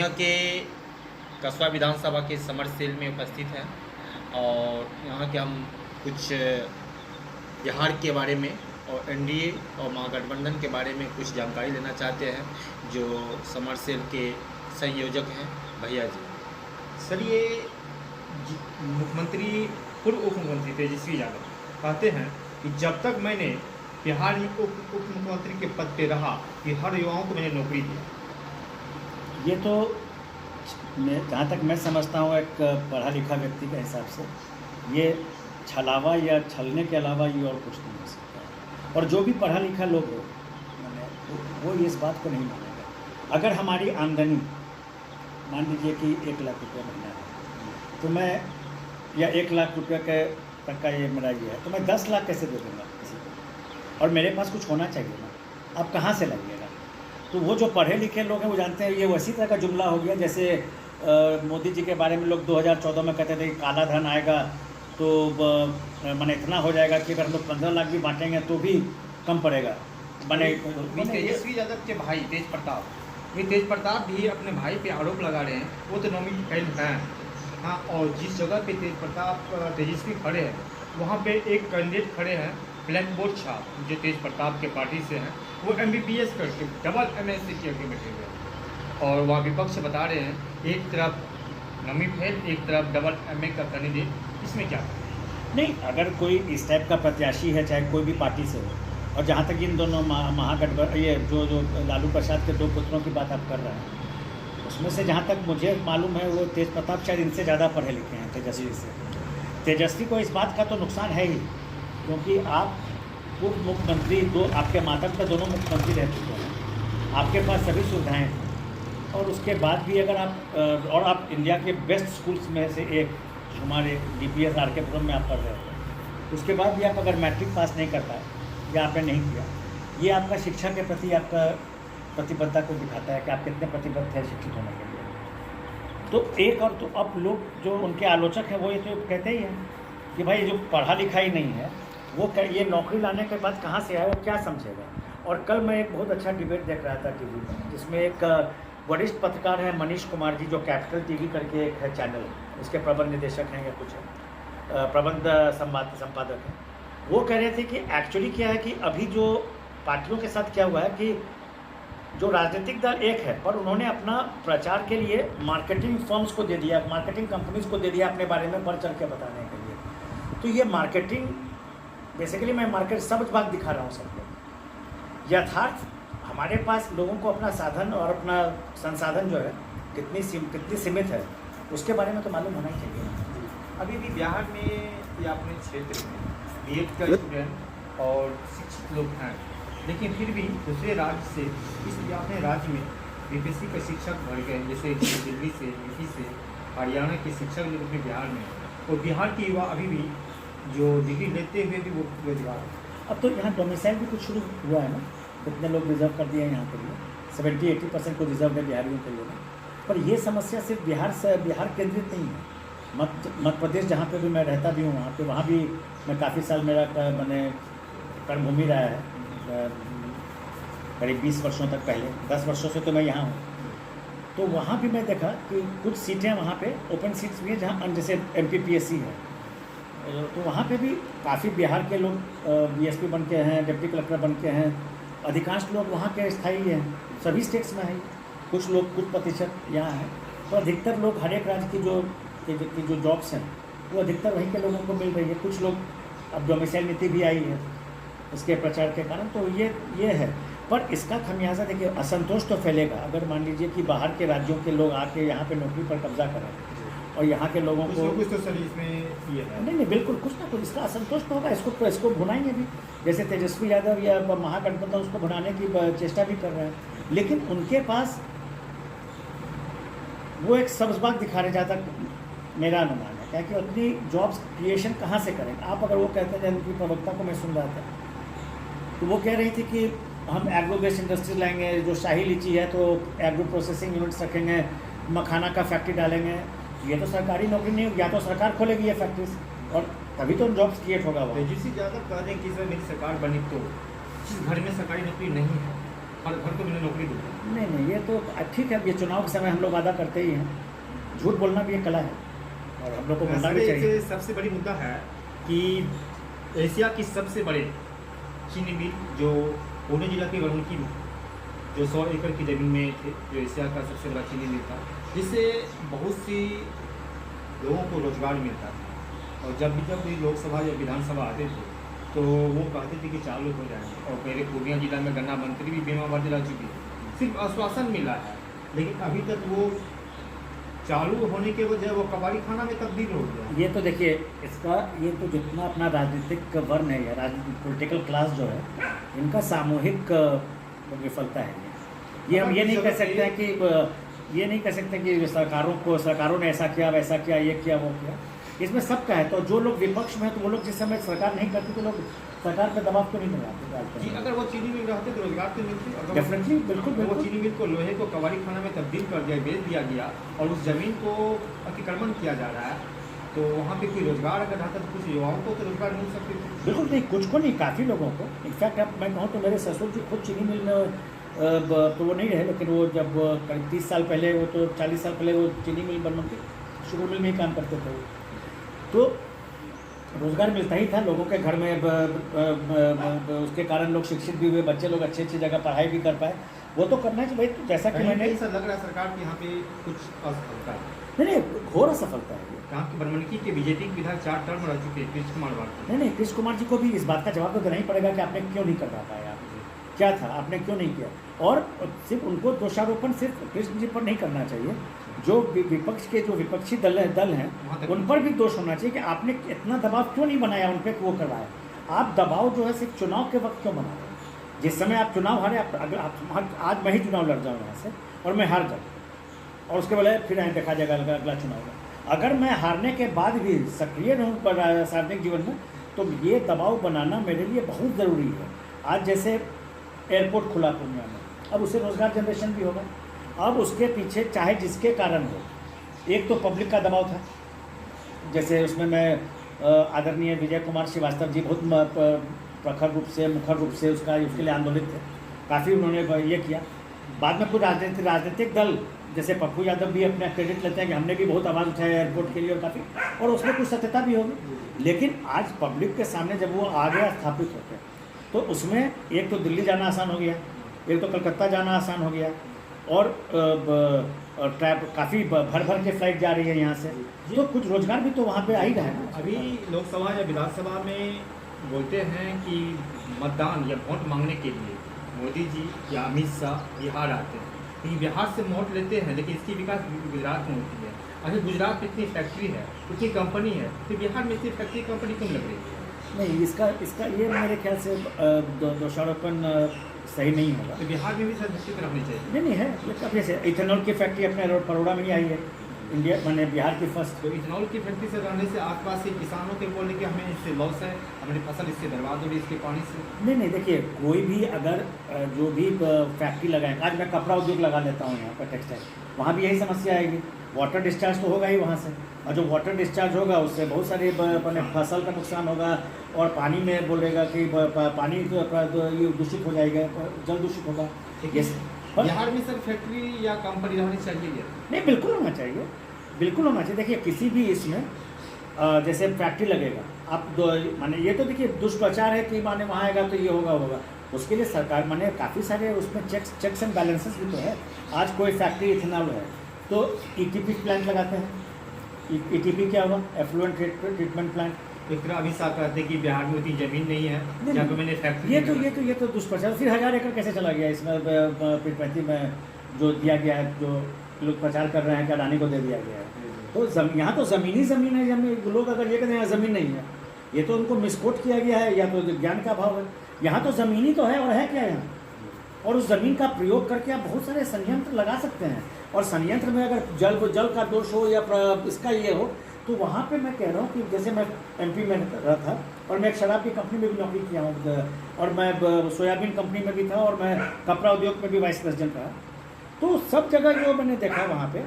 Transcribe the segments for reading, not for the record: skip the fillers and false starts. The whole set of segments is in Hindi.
पूर्णिया के कसबा विधानसभा के समरसेल में उपस्थित हैं और यहाँ के हम कुछ बिहार के बारे में और एनडीए और महागठबंधन के बारे में कुछ जानकारी लेना चाहते हैं जो समरसेल के संयोजक हैं भैया जी। सर, ये मुख्यमंत्री पूर्व उप मुख्यमंत्री तेजस्वी यादव कहते हैं कि जब तक मैंने बिहार में उप मुख्यमंत्री के पद पे रहा कि हर युवाओं को मैंने नौकरी दी। ये तो जहाँ तक मैं समझता हूँ एक पढ़ा लिखा व्यक्ति के हिसाब से ये छलावा या छलने के अलावा ये और कुछ नहीं हो सकता। और जो भी पढ़ा लिखा लोग हो वो इस बात को नहीं मानेगा। अगर हमारी आमदनी मान लीजिए कि 1 लाख रुपया महीना है तो मैं या 1 लाख रुपये के तक का ये मेरा ये है तो मैं 10 लाख कैसे दे दूँगा किसी को, और मेरे पास कुछ होना चाहिए ना। आप कहाँ से लाइएगा? तो वो जो पढ़े लिखे लोग हैं वो जानते हैं। ये वैसी तरह का जुमला हो गया जैसे मोदी जी के बारे में लोग 2014 में कहते थे कि काला धन आएगा तो माने इतना हो जाएगा कि अगर हम लोग 15 लाख भी बांटेंगे तो भी कम पड़ेगा। तेजस्वी यादव के भाई तेज प्रताप भी अपने भाई पे आरोप लगा रहे हैं। वो तो नॉमिनी फेल हैं, हाँ, और जिस जगह पे तेजस्वी खड़े हैं वहाँ पे एक कैंडिडेट खड़े हैं ब्लैक बोर्ड छाप जो तेज प्रताप के पार्टी से हैं। वो MBBS करके डबल MSc के आगे बैठे हुए हैं और वहाँ विपक्ष बता रहे हैं एक तरफ नमी फेल एक तरफ डबल MA का कैंडिडेट। इसमें क्या नहीं, अगर कोई इस टाइप का प्रत्याशी है चाहे कोई भी पार्टी से हो, और जहाँ तक इन दोनों महागठबंधन ये जो लालू प्रसाद के 2 पुत्रों की बात आप कर रहे हैं उसमें से जहाँ तक मुझे मालूम है वो तेज प्रताप शायद इनसे ज़्यादा पढ़े लिखे हैं तेजस्वी से। तेजस्वी को इस बात का तो नुकसान है ही क्योंकि आप पूर्व मुख्यमंत्री आपके माता पिता दोनों मुख्यमंत्री रह चुके हैं, आपके पास सभी सुविधाएं हैं और उसके बाद भी अगर आप इंडिया के बेस्ट स्कूल्स में से एक हमारे DPS RK में आप पढ़ रहे थे, उसके बाद भी आप अगर मैट्रिक पास नहीं कर पाए या आपने नहीं किया, ये आपका शिक्षा के प्रति आपका प्रतिबद्धता को दिखाता है कि आप कितने प्रतिबद्ध हैं शिक्षित होने के लिए। तो एक और तो अब लोग जो उनके आलोचक हैं वो ये तो कहते ही हैं कि भाई जो पढ़ा लिखा ही नहीं है वो ये नौकरी लाने के बाद कहाँ से आया, वो क्या समझेगा। और कल मैं एक बहुत अच्छा डिबेट देख रहा था टीवी पर जिसमें एक वरिष्ठ पत्रकार है मनीष कुमार जी जो कैपिटल TV करके एक है चैनल, उसके प्रबंध निदेशक हैं या कुछ है, प्रबंध संपादक हैं। वो कह रहे थे कि एक्चुअली क्या है कि अभी जो पार्टियों के साथ क्या हुआ है कि जो राजनीतिक दल एक है पर उन्होंने अपना प्रचार के लिए मार्केटिंग फर्म्स को दे दिया, मार्केटिंग कंपनीज को दे दिया अपने बारे में बढ़ चढ़ के बताने के लिए। तो ये मार्केटिंग बेसिकली मैं मार्केट सब बात दिखा रहा हूँ सबको। यथार्थ हमारे पास लोगों को अपना साधन और अपना संसाधन जो है कितनी सीमित है उसके बारे में तो मालूम होना ही चाहिए। अभी भी बिहार में या अपने क्षेत्र में B.Ed का स्टूडेंट और शिक्षित लोग हैं, लेकिन फिर भी दूसरे राज्य से इसलिए अपने राज्य में BPSC के शिक्षक भर गए, जैसे दिल्ली से, यूपी से, हरियाणा के शिक्षक लोग अपने बिहार में, और बिहार के युवा अभी भी जो डिग्री लेते हुए भी वो बेरोजगार है। अब तो यहाँ डोमिसाइल भी कुछ शुरू हुआ है ना, कितने लोग रिजर्व कर दिए हैं यहाँ के लिए, 70-80% को रिजर्व है बिहारियों के लिए। पर ये समस्या सिर्फ बिहार केंद्रित नहीं है। मध्य प्रदेश जहाँ पे भी मैं रहता भी हूँ वहाँ भी मैं काफ़ी साल मेरा मैंने कर्मभूमि रहा है, करीब 20 वर्षों तक। पहले 10 वर्षों से तो मैं यहाँ हूँ, तो वहाँ भी मैं देखा कि कुछ सीटें वहाँ पे ओपन सीट्स भी हैं जहाँ जैसे MPPSC है, तो वहाँ पे भी काफ़ी बिहार के लोग BSP बन के हैं, डिप्टी कलेक्टर बन के हैं। अधिकांश लोग वहाँ के स्थायी हैं, सभी स्टेट्स में हैं, कुछ लोग कुछ प्रतिशत यहाँ हैं। तो अधिकतर लोग हर एक राज्य की जो जॉब्स हैं वो अधिकतर वहीं के लोगों को मिल रही है। कुछ लोग अब डोमिसाइल नीति भी आई है इसके प्रचार के कारण, तो ये है। पर इसका खमियाजा देखिए, असंतोष तो फैलेगा अगर मान लीजिए कि बाहर के राज्यों के लोग आके यहाँ पे नौकरी पर कब्जा करें और यहाँ के लोगों को कुछ तो सर इसमें ये है नहीं बिल्कुल कुछ ना कुछ इसका असंतोष तो होगा। इसको भुनाएंगे भी, जैसे तेजस्वी यादव या महागठबंधन उसको भुनाने की चेष्टा भी कर रहे हैं, लेकिन उनके पास वो एक सब्ज़बाग दिखा रहे जहाँ तक मेरा अनुमान है, क्या कि उतनी जॉब्स क्रिएशन कहाँ से करेंगे आप। अगर वो कहते हैं उनकी प्रवक्ता को मैं सुन रहा था तो वो कह रही थी कि हम एग्रो बेस्ड इंडस्ट्री लाएंगे, जो शाही लीची है तो एग्रो प्रोसेसिंग यूनिट्स रखेंगे, मखाना का फैक्ट्री डालेंगे। ये तो सरकारी नौकरी नहीं होगी, या तो सरकार खोलेगी ये फैक्ट्रीज और तभी तो जॉब्स क्रिएट होगा। वो तेजस्वी यादव कह रहे हैं कि सर मेरी सरकार बनी तो जिस घर में सरकारी नौकरी नहीं है हर घर को मैंने नौकरी दूंगा। नहीं नहीं, ये तो ठीक है, ये चुनाव के समय हम लोग वादा करते ही हैं, झूठ बोलना भी एक कला है और हम लोग को बोलना भी चाहिए। सबसे बड़ी मुद्दा है कि एशिया की सबसे बड़े चीनी मिल जो पुणे जिला के वरुणकी में, जो 100 एकड़ की ज़मीन में थे, जो एशिया का सबसे बड़ा चीनी मिल था, जिससे बहुत सी लोगों को रोजगार मिलता था। और जब भी लोकसभा या विधानसभा आते थे तो वो कहते थे कि चालू हो जाएंगे। और मेरे पूर्णिया जिला में गन्ना मंत्री भी बीमा भर दिला चुकी है, सिर्फ आश्वासन मिला है, लेकिन अभी तक वो चालू होने के बजाय वो कबाड़ी खाना में तब्दील हो गया। ये तो देखिए, इसका ये तो जितना अपना राजनीतिक वर्ण है या राजनीतिक पॉलिटिकल क्लास जो है, इनका सामूहिक विफलता है ये हम ये नहीं कह सकते हैं कि ये नहीं कह सकते कि सरकारों ने ऐसा किया, वैसा किया, ये किया, वो किया। इसमें सबका है। तो जो लोग विपक्ष में हैं तो वो लोग जिस समय सरकार नहीं करती तो लोग सरकार पर दबाव क्यों नहीं डालते? अगर वो चीनी मिल रहते तो रोजगार तो मिलती। डेफिनेटली, बिल्कुल। वो चीनी मिल को लोहे को कबाड़ी खाना में तब्दील कर दिया, बेच दिया गया और उस जमीन को अतिक्रमण किया जा रहा है, तो वहाँ पे कोई रोजगार अगर रहता तो कुछ युवाओं को तो रोजगार मिल सकते थे। बिल्कुल नहीं, कुछ को नहीं, काफ़ी लोगों को। इनफैक्ट अब मैं कहूँ तो मेरे ससुर जी खुद चीनी मिल में तो वो नहीं रहे, लेकिन वो जब करीब 30 साल पहले, वो तो 40 साल पहले वो चीनी मिल बनने के शुगर मिल में ही काम करते थे। तो रोज़गार मिलता ही था लोगों के घर में, उसके कारण लोग शिक्षित भी हुए, बच्चे लोग अच्छी अच्छी जगह पढ़ाई भी कर पाए। वो तो करना चाहिए भाई। तो जैसा कि मैंने, ऐसा लग रहा है सरकार के यहाँ पे कुछ असफलता है। नहीं, घोर असफलता है। कहाँ की बनमनकी के बीजेपी के विधायक 4 टर्म रह चुके हैं, कृष्ण कुमार वार्ता। नहीं, कृष्ण कुमार जी को भी इस बात का जवाब तो देना ही पड़ेगा कि आपने क्यों नहीं कर पाया, क्या था, आपने क्यों नहीं किया। और सिर्फ उनको दोषारोपण सिर्फ कृष्ण जी पर नहीं करना चाहिए, जो विपक्ष के जो विपक्षी दल हैं उन पर भी दोष होना चाहिए कि आपने इतना दबाव क्यों नहीं बनाया उन पर, वो करवाया। आप दबाव जो है सिर्फ चुनाव के वक्त क्यों बना रहे हैं? जिस समय आप चुनाव हारे, अगर आज मैं ही चुनाव लड़ जाऊँ यहाँ से और मैं हार जाऊँ और उसके बाद फिर देखा जाएगा अगला चुनाव। अगर मैं हारने के बाद भी सक्रिय रहूँ सार्वजनिक जीवन में, तो ये दबाव बनाना मेरे लिए बहुत ज़रूरी है। आज जैसे एयरपोर्ट खुला पूर्णिया में, अब उससे रोज़गार जनरेशन भी होगा। अब उसके पीछे चाहे जिसके कारण हो, एक तो पब्लिक का दबाव था, जैसे उसमें मैं आदरणीय विजय कुमार श्रीवास्तव जी बहुत प्रखर रूप से, मुखर रूप से उसके लिए आंदोलित थे, काफ़ी उन्होंने ये किया। बाद में कुछ राजनीतिक दल जैसे पप्पू यादव भी अपना क्रेडिट लेते हैं कि हमने भी बहुत आवाज़ उठाया एयरपोर्ट के लिए और काफ़ी, और उसमें कुछ सत्यता भी होगी। लेकिन आज पब्लिक के सामने जब वो आ गया स्थापित होकर, तो उसमें एक तो दिल्ली जाना आसान हो गया, एक तो कलकत्ता जाना आसान हो गया, और काफ़ी भर के फ्लाइट जा रही है यहाँ से, तो कुछ रोजगार भी तो वहाँ पे आ ही रहा है। अभी लोकसभा या विधानसभा में बोलते हैं कि मतदान या वोट मांगने के लिए मोदी जी या अमित शाह बिहार आते हैं, लेकिन बिहार से वोट लेते हैं, लेकिन इसकी विकास गुजरात में होती है। अगर गुजरात में इतनी फैक्ट्री है, इतनी कंपनी है, तो बिहार में इतनी फैक्ट्री कंपनी क्यों लग रही है? नहीं, इसका ये मेरे ख्याल से दोषारोपण सही नहीं होगा। तो बिहार में भी सर दृष्टि रखनी चाहिए। नहीं है, लेकिन जैसे इथेनॉल की फैक्ट्री अपने बड़ौदा में ही आई है, इंडिया मैंने बिहार की फर्स्ट। तो इथेनॉल की फैक्ट्री से रहने से आसपास के किसानों के बोलने कि हमें इससे लॉस है, हमारी फसल इससे बर्बाद हो रही है इसके पानी से। नहीं, देखिए, कोई भी अगर जो भी फैक्ट्री लगाए, आज मैं कपड़ा उद्योग लगा लेता हूँ यहाँ पर टेक्सटाइल, वहाँ भी यही समस्या आएगी, वाटर डिस्चार्ज तो होगा ही वहाँ से, और जो वाटर डिस्चार्ज होगा उससे बहुत सारी फसल का नुकसान होगा, और पानी में बोलेगा कि पानी ये दूषित हो जाएगा, जल दूषित होगा। बिहार में सर फैक्ट्री या कंपनी रहनी चाहिए? नहीं, बिल्कुल होना चाहिए, बिल्कुल होना चाहिए। देखिए, किसी भी इसमें जैसे फैक्ट्री लगेगा, आप माने ये तो देखिए दुष्प्रचार है कि माने वहाँ आएगा तो ये होगा, उसके लिए सरकार माने काफ़ी सारे उसमें चेक्स एंड बैलेंसेस भी तो है। आज कोई फैक्ट्री इथेनॉल है तो ETP प्लांट लगाते हैं। ETP क्या होगा? Effluent treatment plant. एक तरह अभी साहब कहते हैं कि बिहार में उतनी जमीन नहीं है जहाँ पे मैंने फैक्ट्री। ये तो दुष्प्रचार। फिर 1000 एकड़ कैसे चला गया इसमें? पीरपैंती में जो दिया गया है, जो लोग प्रचार कर रहे हैं कि अडानी को दे दिया गया है, तो यहाँ तो ज़मीन ही ज़मीन है। लोग अगर ये कहते हैं यहाँ ज़मीन नहीं है, ये तो उनको मिसकोट किया गया है, या तो ज्ञान का अभाव है। यहाँ तो ज़मीन ही तो है, और है क्या यहाँ? और उस ज़मीन का प्रयोग करके आप बहुत सारे संयंत्र लगा सकते हैं, और संयंत्र में अगर जल का दोष हो या इसका ये हो, तो वहाँ पे मैं कह रहा हूँ कि जैसे मैं MP में रहा था, और मैं एक शराब की कंपनी में भी नौकरी किया हूँ, और मैं सोयाबीन कंपनी में भी था, और मैं कपड़ा उद्योग में भी वाइस प्रेसिडेंट रहा। तो सब जगह जो मैंने देखा वहाँ पे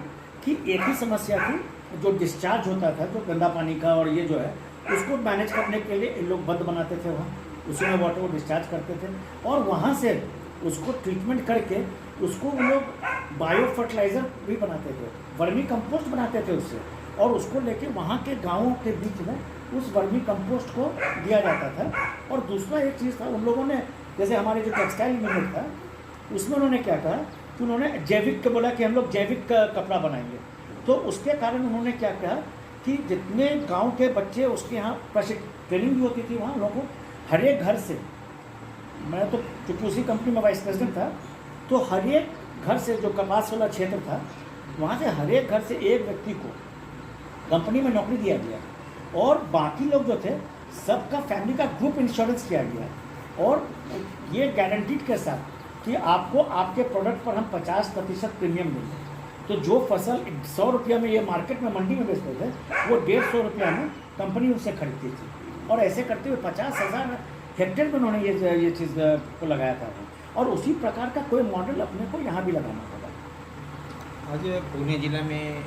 कि एक ही समस्या थी, जो डिस्चार्ज होता था जो गंदा पानी का, और ये जो है उसको मैनेज करने के लिए इन लोग बंद बनाते थे, वहाँ उसी में वाटर को डिस्चार्ज करते थे, और वहाँ से उसको ट्रीटमेंट करके उसको वो लोग बायो फर्टिलाइज़र भी बनाते थे, वर्मी कंपोस्ट बनाते थे उससे, और उसको लेके वहाँ के गाँवों के बीच में उस वर्मी कंपोस्ट को दिया जाता था। और दूसरा एक चीज़ था, उन लोगों ने जैसे हमारे जो टेक्सटाइल यूनिट था उसमें उन्होंने क्या कहा कि उन्होंने जैविक का बोला कि हम लोग जैविक कपड़ा बनाएंगे। तो उसके कारण उन्होंने क्या कहा कि जितने गांव के बच्चे उसके यहाँ ट्रेनिंग भी होती थी, वहाँ लोगों को हर एक घर से, मैं तो चूँकि उसी कंपनी में वाइस प्रेसिडेंट था, तो हर एक घर से जो कपास वाला क्षेत्र था वहाँ से हर एक घर से एक व्यक्ति को कंपनी में नौकरी दिया गया, और बाकी लोग जो थे सबका फैमिली का ग्रुप इंश्योरेंस किया गया, और ये गारंटीड के साथ कि आपको आपके प्रोडक्ट पर हम 50% प्रीमियम देंगे। तो जो फसल 100 रुपया में ये मार्केट में मंडी में बेचते थे वो 150 रुपया में कंपनी उनसे खरीदती थी, और ऐसे करते हुए 50,000 हेक्टेयर में उन्होंने ये चीज़ को लगाया था, और उसी प्रकार का कोई मॉडल अपने को यहाँ भी लगाना होगा। आज पुणे जिला में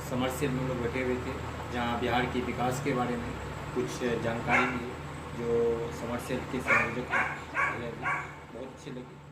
समरसेल में लोग बैठे हुए थे, जहाँ बिहार के विकास के बारे में कुछ जानकारी मिली, जो समरसेल के संयोजक हैं, बहुत अच्छी लगी।